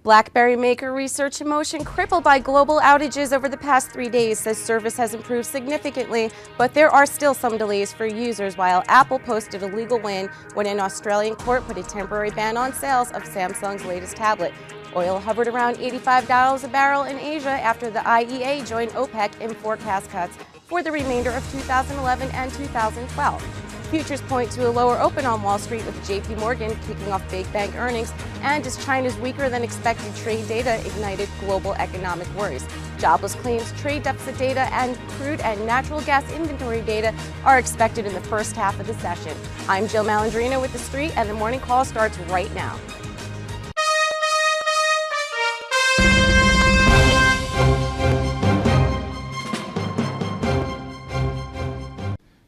BlackBerry maker Research in Motion, crippled by global outages over the past 3 days, says service has improved significantly, but there are still some delays for users, while Apple posted a legal win when an Australian court put a temporary ban on sales of Samsung's latest tablet. Oil hovered around $85 a barrel in Asia after the IEA joined OPEC in forecast cuts for the remainder of 2011 and 2012. Futures point to a lower open on Wall Street, with JP Morgan kicking off big bank earnings, and as China's weaker than expected trade data ignited global economic worries. Jobless claims, trade deficit data, and crude and natural gas inventory data are expected in the first half of the session. I'm Jill Malandrino with The Street, and the morning call starts right now.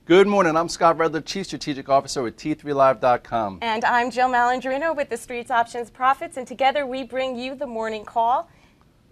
Good morning, I'm Scott Redler, Chief Strategic Officer with T3Live.com. And I'm Jill Malandrino with the Street's Options Profits, and together we bring you the morning call.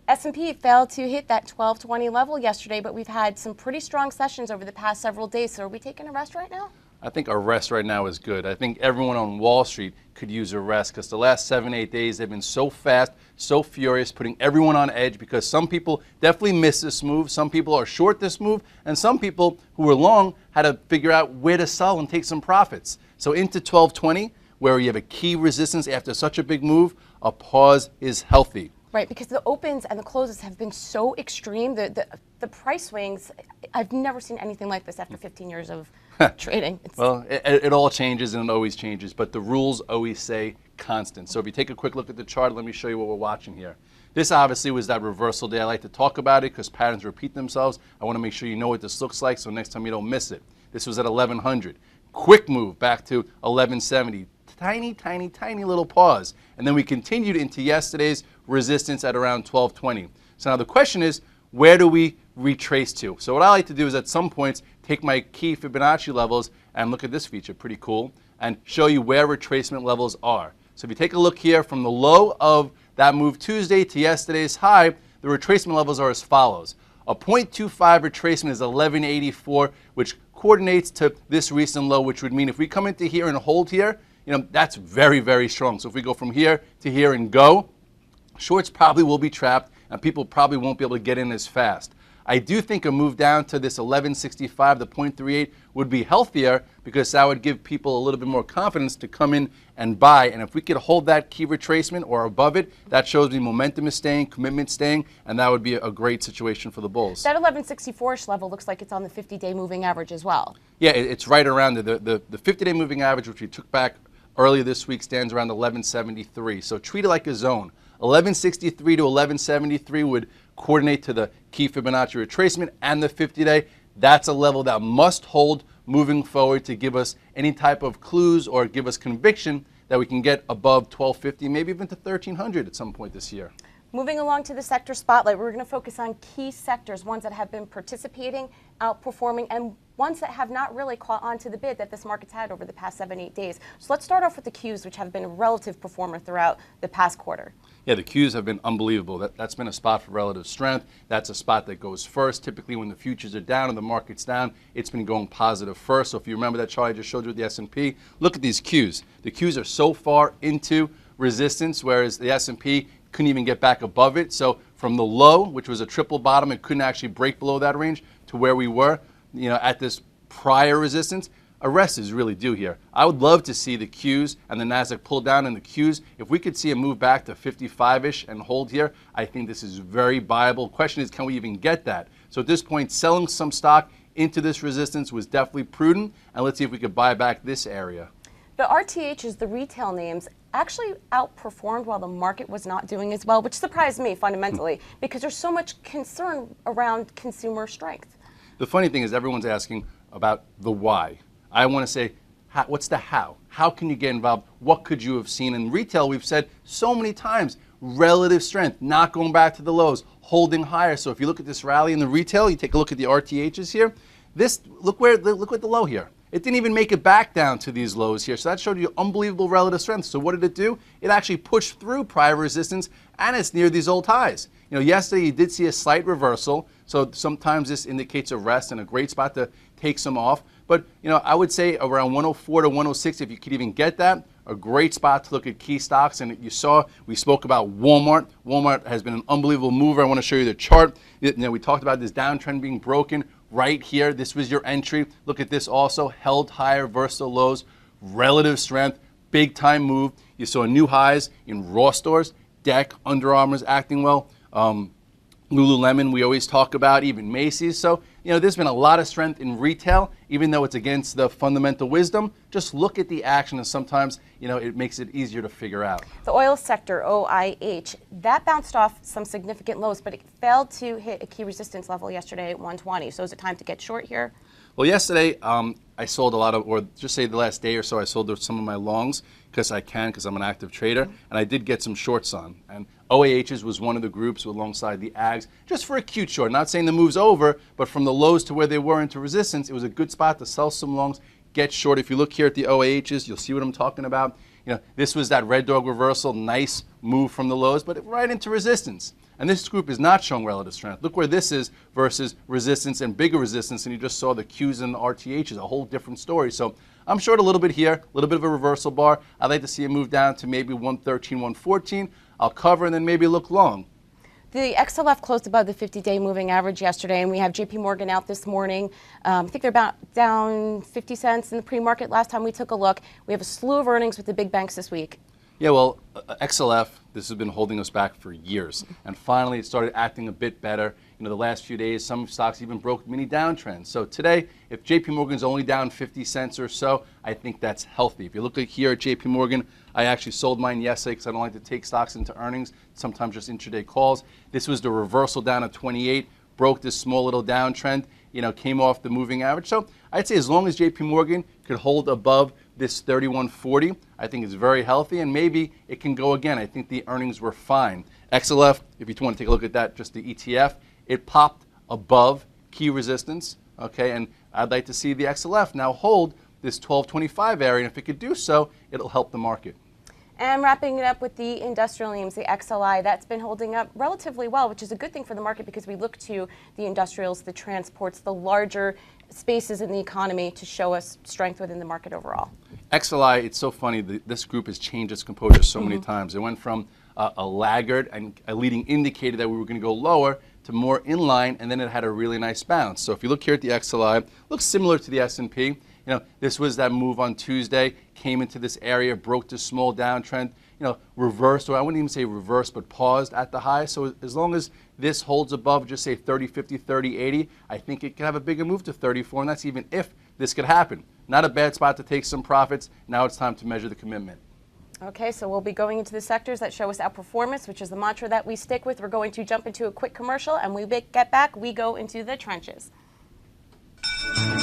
S&P failed to hit that 1220 level yesterday, but we've had some pretty strong sessions over the past several days, so are we taking a rest right now? I think a rest right now is good. I think everyone on Wall Street could use a rest because the last 7-8 days they've been so fast, so furious, putting everyone on edge because some people definitely missed this move, some people are short this move, and some people who were long had to figure out where to sell and take some profits. So into 1220, where you have a key resistance after such a big move, a pause is healthy. Right, because the opens and the closes have been so extreme. The price swings, I've never seen anything like this after 15 years of trading. Well, it all changes and it always changes, but the rules always say constant. So if you take a quick look at the chart, let me show you what we're watching here. This obviously was that reversal day. I like to talk about it because patterns repeat themselves. I want to make sure you know what this looks like so next time you don't miss it. This was at 1100. Quick move back to 1170. Tiny, tiny, tiny little pause. And then we continued into yesterday's resistance at around 1220. So now the question is, where do we retrace to? So what I like to do is at some points take my key Fibonacci levels and look at this feature, pretty cool, and show you where retracement levels are. So if you take a look here from the low of that move Tuesday to yesterday's high, the retracement levels are as follows. A 0.25 retracement is 1184, which coordinates to this recent low, which would mean if we come into here and hold here, that's very, very strong. So if we go from here to here and go, shorts probably will be trapped and people probably won't be able to get in as fast. I do think a move down to this 1165, the 0.38, would be healthier because that would give people a little bit more confidence to come in and buy. And if we could hold that key retracement or above it, that shows me momentum is staying, commitment staying, and that would be a great situation for the bulls. That 1164-ish level looks like it's on the 50-day moving average as well. Yeah, it's right around the 50-day moving average, which we took back earlier this week, stands around 1173. So treat it like a zone. 1163 to 1173 would coordinate to the key Fibonacci retracement and the 50-day. That's a level that must hold moving forward to give us any type of clues or give us conviction that we can get above 1250, maybe even to 1300 at some point this year. Moving along to the sector spotlight, we're going to focus on key sectors, ones that have been participating, outperforming, and ones that have not really caught on to the bid that this market's had over the past 7-8 days. So let's start off with the Qs, which have been a relative performer throughout the past quarter. Yeah, the Qs have been unbelievable. That's been a spot for relative strength. That's a spot that goes first. Typically when the futures are down and the market's down, it's been going positive first. So if you remember that chart I just showed you with the S&P, look at these Qs. The Qs are so far into resistance, whereas the S&P couldn't even get back above it. So from the low, which was a triple bottom, it couldn't actually break below that range to where we were, at this prior resistance. A rest is really due here. I would love to see the Qs and the Nasdaq pull down in the Qs. If we could see a move back to 55-ish and hold here, I think this is very viable. Question is, can we even get that? So at this point, selling some stock into this resistance was definitely prudent. And let's see if we could buy back this area. The RTHs, the retail names, actually outperformed while the market was not doing as well, which surprised me fundamentally because there's so much concern around consumer strength. The funny thing is everyone's asking about the why. I want to say, what's the how? How can you get involved? What could you have seen? In retail, we've said so many times, relative strength, not going back to the lows, holding higher. So if you look at this rally in the retail, you take a look at the RTHs here. Look at the low here. It didn't even make it back down to these lows here. So that showed you unbelievable relative strength. So what did it do? It actually pushed through prior resistance and it's near these old highs. Yesterday you did see a slight reversal. So sometimes this indicates a rest and a great spot to take some off. But I would say around 104 to 106, if you could even get that, a great spot to look at key stocks. And you saw, we spoke about Walmart. Walmart has been an unbelievable mover. I want to show you the chart. We talked about this downtrend being broken right here. This was your entry. Look at this also, held higher versus the lows, relative strength, big time move. You saw new highs in Raw stores, Deck, Under Armour's acting well. Lululemon, we always talk about, even Macy's. So, there's been a lot of strength in retail, even though it's against the fundamental wisdom. Just look at the action, and sometimes, it makes it easier to figure out. The oil sector, OIH, that bounced off some significant lows, but it failed to hit a key resistance level yesterday at 120. So is it time to get short here? Well, yesterday, I sold a lot of, or just say the last day or so, I sold some of my longs because I'm an active trader, and I did get some shorts on. And OAH's was one of the groups alongside the AGs, just for a cute short. Not saying the move's over, but from the lows to where they were into resistance, it was a good spot to sell some longs, get short. If you look here at the OAH's, you'll see what I'm talking about. This was that red dog reversal, nice move from the lows, but right into resistance. And this group is not showing relative strength. Look where this is versus resistance and bigger resistance, and you just saw the Qs and the RTHs, a whole different story. So I'm short a little bit here, a little bit of a reversal bar. I'd like to see it move down to maybe 113, 114. I'll cover and then maybe look long. The XLF closed above the 50-day moving average yesterday, and we have JP Morgan out this morning. I think they're about down 50 cents in the pre-market last time we took a look. We have a slew of earnings with the big banks this week. Yeah, well, XLF, this has been holding us back for years. And finally, it started acting a bit better. The last few days, some stocks even broke mini downtrends. So today, if JP Morgan's only down 50 cents or so, I think that's healthy. If you look at here at JP Morgan, I actually sold mine yesterday because I don't like to take stocks into earnings, sometimes just intraday calls. This was the reversal down at 28, broke this small little downtrend, came off the moving average. So I'd say as long as JP Morgan could hold above this 31.40, I think it's very healthy, and maybe it can go again. I think the earnings were fine. XLF, if you want to take a look at that, just the ETF, it popped above key resistance, okay, and I'd like to see the XLF now hold this 1225 area, and if it could do so, it'll help the market. And wrapping it up with the industrial names, the XLI, that's been holding up relatively well, which is a good thing for the market because we look to the industrials, the transports, the larger spaces in the economy to show us strength within the market overall. XLI, it's so funny, this group has changed its composure so many times. It went from a laggard and a leading indicator that we were going to go lower to more in line, and then it had a really nice bounce. So if you look here at the XLI, it looks similar to the S&P. This was that move on Tuesday, came into this area, broke this small downtrend, reversed, or I wouldn't even say reversed, but paused at the high. So as long as this holds above, just say 30.50, 30.80, I think it could have a bigger move to 34, and that's even if this could happen. Not a bad spot to take some profits. Now it's time to measure the commitment. Okay, so we'll be going into the sectors that show us outperformance, which is the mantra that we stick with. We're going to jump into a quick commercial, and when we get back, we go into the trenches.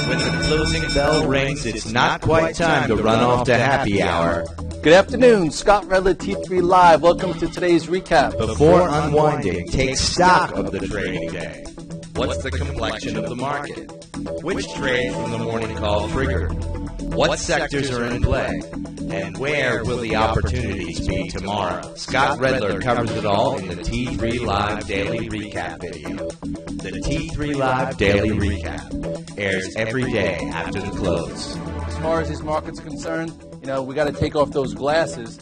When the closing bell rings, it's not quite time to run off to happy hour. Good afternoon, Scott Redler, T3 Live. Welcome to today's recap. Before unwinding, take stock of the trading day. What's the complexion of the market? Which trade from the morning call triggered? What sectors are in play? And where will the opportunities be tomorrow? Scott Redler covers it all in the T3 Live Daily Recap video. The T3 Live Daily Recap airs every day after the close. As far as this market's concerned, we got to take off those glasses.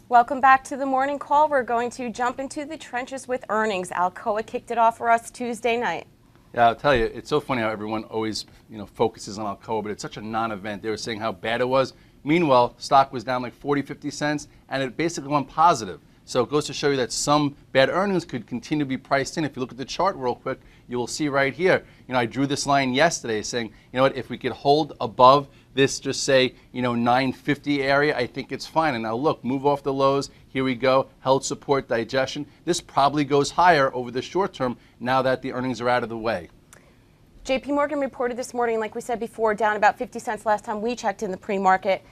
Welcome back to the morning call. We're going to jump into the trenches with earnings. Alcoa kicked it off for us Tuesday night. Yeah, I'll tell you, it's so funny how everyone always, focuses on Alcoa, but it's such a non-event. They were saying how bad it was. Meanwhile, stock was down like 40, 50 cents, and it basically went positive. So it goes to show you that some bad earnings could continue to be priced in. If you look at the chart real quick, you will see right here. I drew this line yesterday saying, if we could hold above this, just say, 950 area, I think it's fine. And now look, move off the lows. Here we go, held support, digestion. This probably goes higher over the short term now that the earnings are out of the way. JP Morgan reported this morning, like we said before, down about 50 cents last time we checked in the pre-market.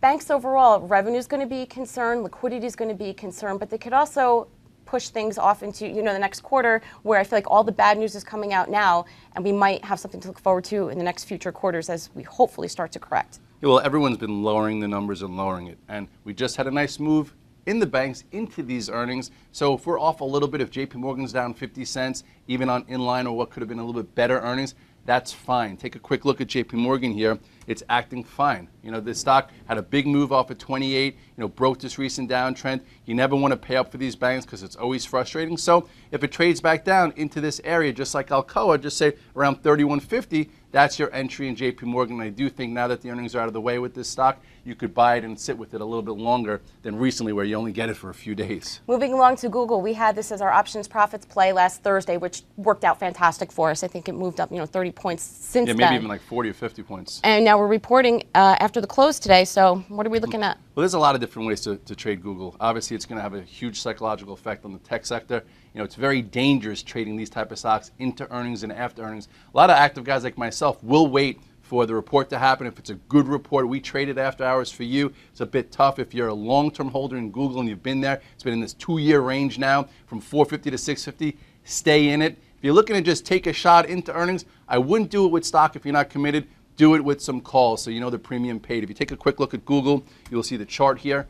Banks overall, revenue is going to be a concern, liquidity is going to be a concern, but they could also push things off into the next quarter, where I feel like all the bad news is coming out now, and we might have something to look forward to in the next future quarters as we hopefully start to correct. Yeah, well, everyone's been lowering the numbers and lowering it, and we just had a nice move in the banks into these earnings. So if we're off a little bit, if JP Morgan's down 50 cents, even on inline or what could have been a little bit better earnings, that's fine. Take a quick look at JP Morgan here. It's acting fine. You know, the stock had a big move off at 28, broke this recent downtrend. You never want to pay up for these banks because it's always frustrating. So if it trades back down into this area, just like Alcoa, just say around 31.50, that's your entry in JP Morgan. And I do think now that the earnings are out of the way with this stock, you could buy it and sit with it a little bit longer than recently where you only get it for a few days. Moving along to Google, we had this as our options profits play last Thursday, which worked out fantastic for us. I think it moved up 30 points since then. Yeah, maybe even like 40 or 50 points. And now we're reporting after the close today, so what are we looking at? Well, there's a lot of different ways to trade Google. Obviously, it's going to have a huge psychological effect on the tech sector. It's very dangerous trading these type of stocks into earnings and after earnings. A lot of active guys like myself will wait for the report to happen. If it's a good report, we trade it after hours for you. It's a bit tough if you're a long-term holder in Google and you've been there. It's been in this 2-year range now from 450 to 650. Stay in it. If you're looking to just take a shot into earnings, I wouldn't do it with stock if you're not committed. Do it with some calls so you know the premium paid. If you take a quick look at Google, you'll see the chart here.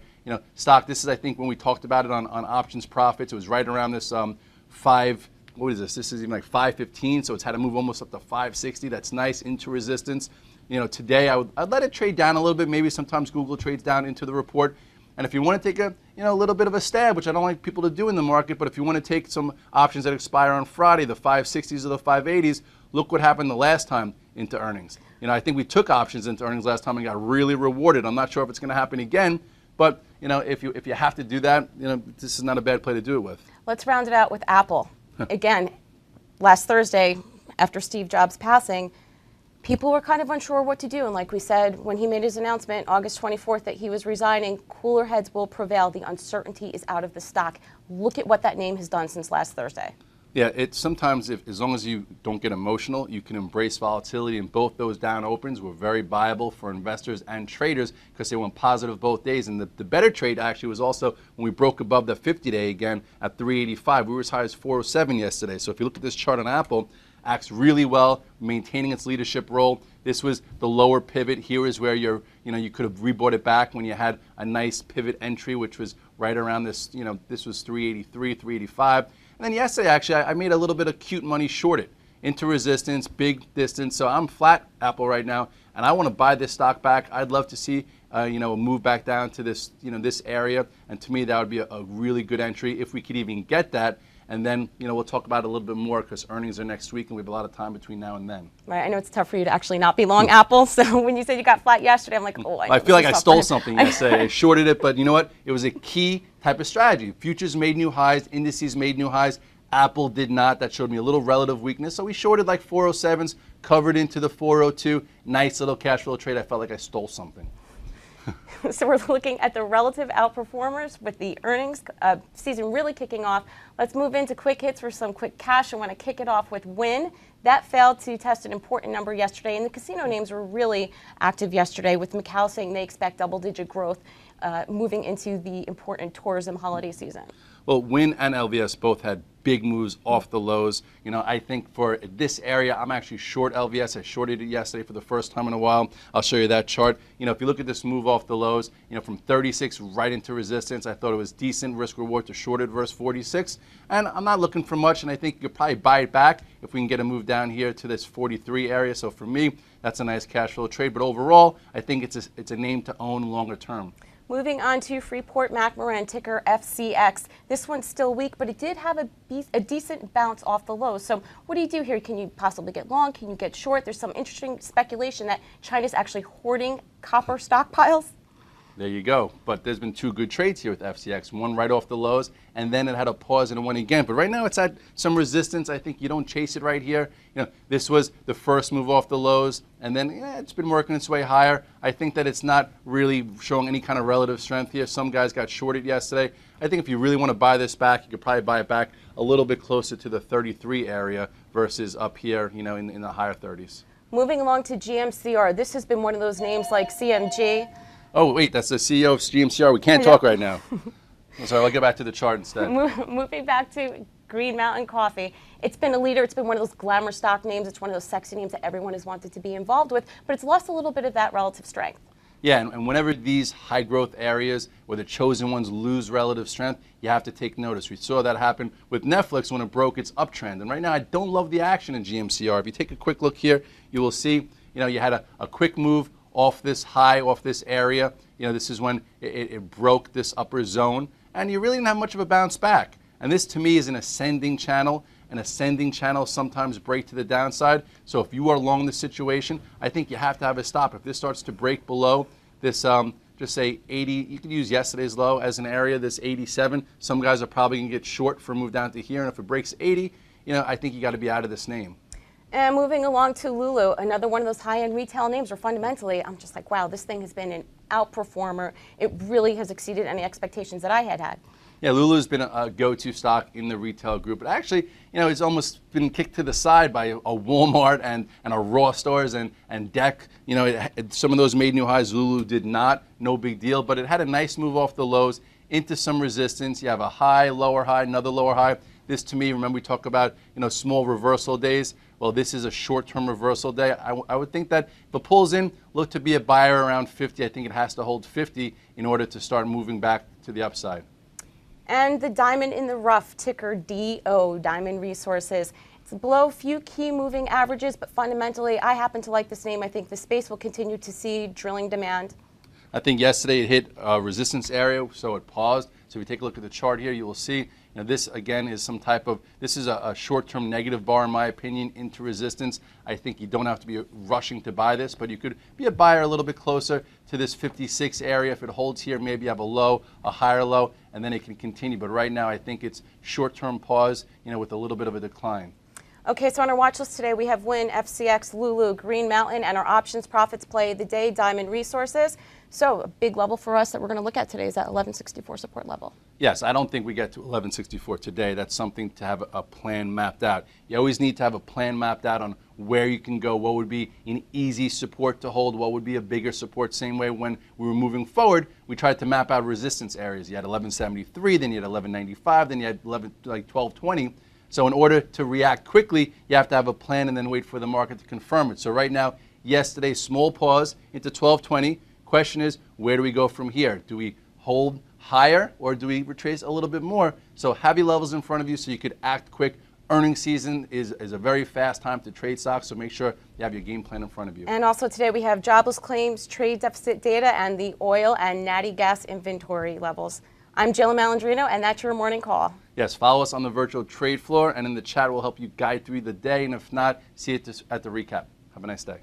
Stock, this is, I think, when we talked about it on options profits, it was right around this what is this? This is even like 515, so it's had to move almost up to 560. That's nice into resistance. Today I'd let it trade down a little bit. Maybe sometimes Google trades down into the report. And if you want to take a little bit of a stab, which I don't like people to do in the market, but if you want to take some options that expire on Friday, the 560s or the 580s, look what happened the last time into earnings. I think we took options into earnings last time and got really rewarded. I'm not sure if it's going to happen again, but if you have to do that, this is not a bad play to do it with. Let's round it out with Apple. Again, last Thursday, after Steve Jobs' passing, people were kind of unsure what to do. And like we said, when he made his announcement, August 24th, that he was resigning, cooler heads will prevail. The uncertainty is out of the stock. Look at what that name has done since last Thursday. Yeah, it's sometimes, as long as you don't get emotional, you can embrace volatility, and both those down opens were very viable for investors and traders because they went positive both days. And the better trade actually was also when we broke above the 50-day again at 385. We were as high as 407 yesterday. So if you look at this chart on Apple, acts really well, maintaining its leadership role. This was the lower pivot. Here is where you could have rebought it back when you had a nice pivot entry, which was right around this, this was 383, 385. And then yesterday, actually, I made a little bit of cute money shorted into resistance, big distance. So I'm flat Apple right now, and I want to buy this stock back. I'd love to see, a move back down to this, this area. And to me, that would be a really good entry if we could even get that. And then, we'll talk about it a little bit more because earnings are next week and we have a lot of time between now and then. Right. I know it's tough for you to actually not be long Apple. So when you said you got flat yesterday, I'm like, oh, I feel like I stole something yesterday. I shorted it, but you know what? It was a key type of strategy. Futures made new highs, indices made new highs. Apple did not. That showed me a little relative weakness. So we shorted like 407s, covered into the 402. Nice little cash flow trade. I felt like I stole something. So we're looking at the relative outperformers with the earnings season really kicking off. Let's move into quick hits for some quick cash. I want to kick it off with Wynn. That failed to test an important number yesterday, and the casino names were really active yesterday, with Macau saying they expect double-digit growth moving into the important tourism holiday season. Well, Wynn and LVS both had big moves off the lows. I think for this area, I'm actually short LVS. I shorted it yesterday for the first time in a while. I'll show you that chart. If you look at this move off the lows, from 36 right into resistance, I thought it was decent risk reward to short it versus 46. And I'm not looking for much, and I think you'll probably buy it back if we can get a move down here to this 43 area. So for me, that's a nice cash flow trade. But overall, I think it's a name to own longer term. Moving on to Freeport-McMoRan, ticker FCX. This one's still weak, but it did have a decent bounce off the lows. So what do you do here? Can you possibly get long? Can you get short? There's some interesting speculation that China's actually hoarding copper stockpiles. There you go. But there's been two good trades here with FCX. One right off the lows, and then it had a pause and it went again. But right now it's at some resistance. I think you don't chase it right here. This was the first move off the lows, and then it's been working its way higher. I think that it's not really showing any kind of relative strength here. Some guys got shorted yesterday. I think if you really want to buy this back, you could probably buy it back a little bit closer to the 33 area versus up here, in the higher 30s. Moving along to GMCR. This has been one of those names like CMG. Oh, wait, that's the CEO of GMCR. We can't talk right now. I'm sorry, I'll get back to the chart instead. Moving back to Green Mountain Coffee. It's been a leader. It's been one of those glamour stock names. It's one of those sexy names that everyone has wanted to be involved with, but it's lost a little bit of that relative strength. Yeah, and whenever these high growth areas or the chosen ones lose relative strength, you have to take notice. We saw that happen with Netflix when it broke its uptrend. And right now, I don't love the action in GMCR. If you take a quick look here, you will see, you had a quick move off this high, off this area. This is when it broke this upper zone, and you really didn't have much of a bounce back. And this, to me, is an ascending channel. An ascending channel sometimes break to the downside. So if you are long the situation, I think you have to have a stop. If this starts to break below this, just say 80, you could use yesterday's low as an area, this 87. Some guys are probably going to get short for a move down to here. And if it breaks 80, I think you got to be out of this name. And moving along to Lulu, another one of those high-end retail names where fundamentally, I'm just like, wow, this thing has been an outperformer. It really has exceeded any expectations that I had. Yeah, Lulu's been a go-to stock in the retail group. But actually, it's almost been kicked to the side by a Walmart and a Ross Stores and DEC. Some of those made new highs. Lulu did not. No big deal. But it had a nice move off the lows into some resistance. You have a high, lower high, another lower high. This, to me, remember we talk about small reversal days. Well, this is a short-term reversal day. I would think that if it pulls in, look to be a buyer around 50. I think it has to hold 50 in order to start moving back to the upside. And the diamond in the rough, ticker DO, Diamond Resources. It's below a few key moving averages, but fundamentally, I happen to like this name. I think the space will continue to see drilling demand. I think yesterday it hit a resistance area, so it paused. So if you take a look at the chart here, you will see this again is some type of, this is a short-term negative bar in my opinion into resistance. I think you don't have to be rushing to buy this, but you could be a buyer a little bit closer to this 56 area. If it holds here, maybe you have a low, a higher low, and then it can continue. But right now I think it's short-term pause, with a little bit of a decline. Okay, so on our watch list today, we have Wynn, FCX, Lulu, Green Mountain, and our options profits play of the day, Diamond Resources. So a big level for us that we're going to look at today is that 1164 support level. Yes, I don't think we get to 1164 today. That's something to have a plan mapped out. You always need to have a plan mapped out on where you can go, what would be an easy support to hold, what would be a bigger support. Same way when we were moving forward, we tried to map out resistance areas. You had 1173, then you had 1195, then you had 1220. So in order to react quickly, you have to have a plan and then wait for the market to confirm it. So right now, yesterday, small pause into 1220. Question is, where do we go from here? Do we hold higher or do we retrace a little bit more? So heavy levels in front of you so you could act quick. Earnings season is a very fast time to trade stocks, so make sure you have your game plan in front of you. And also today we have jobless claims, trade deficit data, and the oil and natty gas inventory levels. I'm Jill Malandrino, and that's your morning call. Yes, follow us on the virtual trade floor, and in the chat we'll help you guide through the day, and if not, see it at the recap. Have a nice day.